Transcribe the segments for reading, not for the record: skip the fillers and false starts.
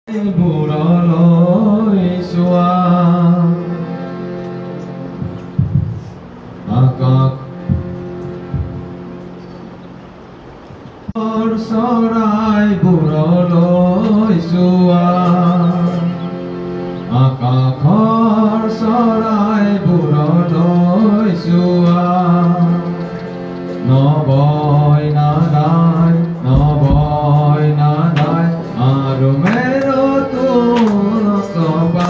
বুৰলৈ চোৱা আকাশ চৰাই বুৰলৈ চোৱা আকাশৰ চৰাই বুৰলৈ চোৱা নবয় নাদায় আৰু মেৰ তোৰ কবা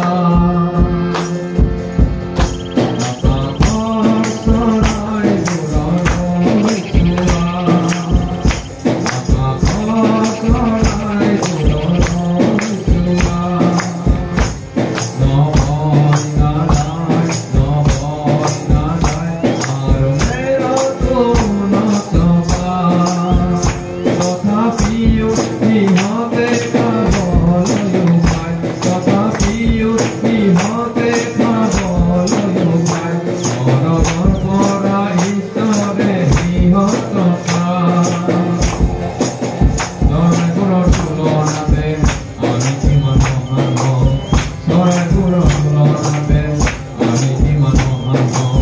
আকাশৰ চৰাই বুৰলৈ চোৱা আকাশৰ চৰাই বুৰলৈ চোৱা নবয় নাদায় আৰু মেৰ তোৰ কবা তথাপিও ইহঁতে খাবলৈ পায় তথাপিও ইহঁতে খাবলৈ পায় মৰমৰ পৰা ঈশ্বৰে সিহঁতক চৰাইবোৰৰ তুলনাতে আমি কিমান মহান হওঁ চৰাইবোৰৰ তুলনাতে আমি কিমান মহান হওঁ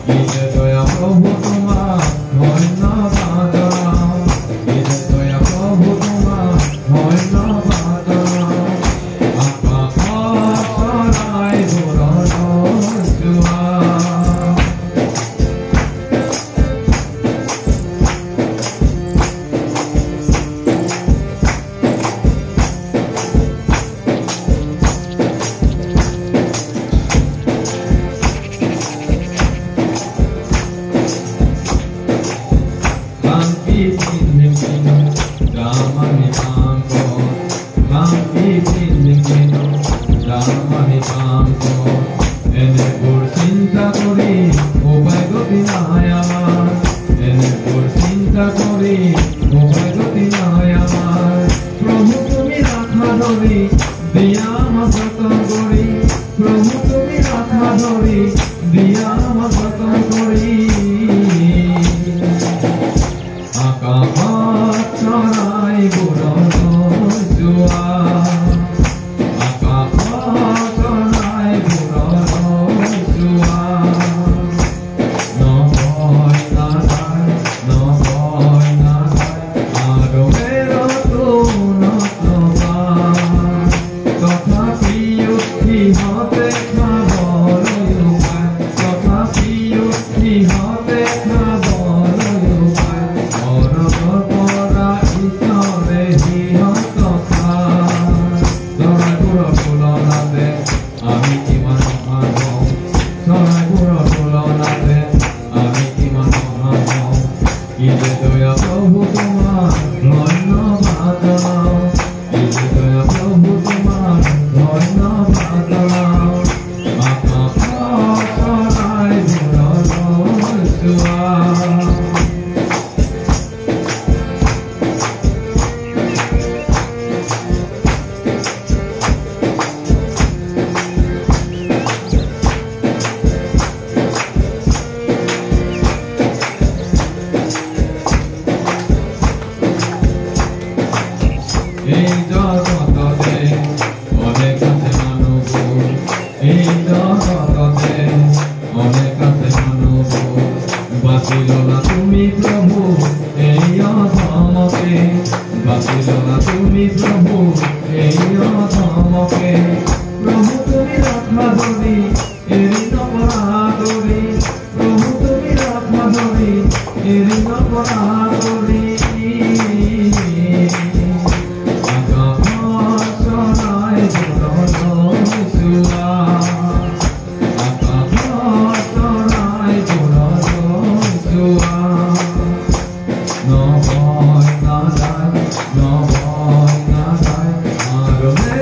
কি যে দয়া প্ৰভু তোমাক ধন্যবাদ জনাওঁ কি যে দয়া প্ৰভু তোমাক ধন্যবাদ জনাওঁ আকাশৰ চৰাইবোৰলৈ চোৱা এনেবোৰ চিন্তা কৰি উপায় গতি নাই আমাৰ এনেবোৰ চিন্তা কৰি উপায় গতি নাই আমাৰ প্ৰভু তুমি ৰাখা ধৰি দিয়া আমাক যতন কৰি প্ৰভু তুমি ৰাখা ধৰি দিয়া আমাক যতন কৰি আকাশত চৰাইবোৰলৈ যোৱা আমি কিমান মহান হওঁ চৰাইবোৰৰ তুলনাতে আমি কিমান মহান হওঁ কি যে দয়া প্ৰভু তোমাক ধন্যবাদ জনাওঁ কি যে দয়া প্ৰভু তোমাক ধন্যবাদ জনাওঁ আকাশৰ চৰাইবোৰলৈ চোৱা এই জগততে অনেক আছে মানুহবোৰ এই জগততে অনেক আছে মানুহবোৰ বাছি ল'লা তুমি প্ৰভু এই অধমকে বাছি ল'লা তুমি প্ৰভু এই অধমকে প্ৰভু তুমি ৰাখা ধৰি এৰি নপৰা ধৰি প্ৰভু তুমি ৰাখা ধৰি এৰি নপৰা ধৰি নবয় নাদায় আৰু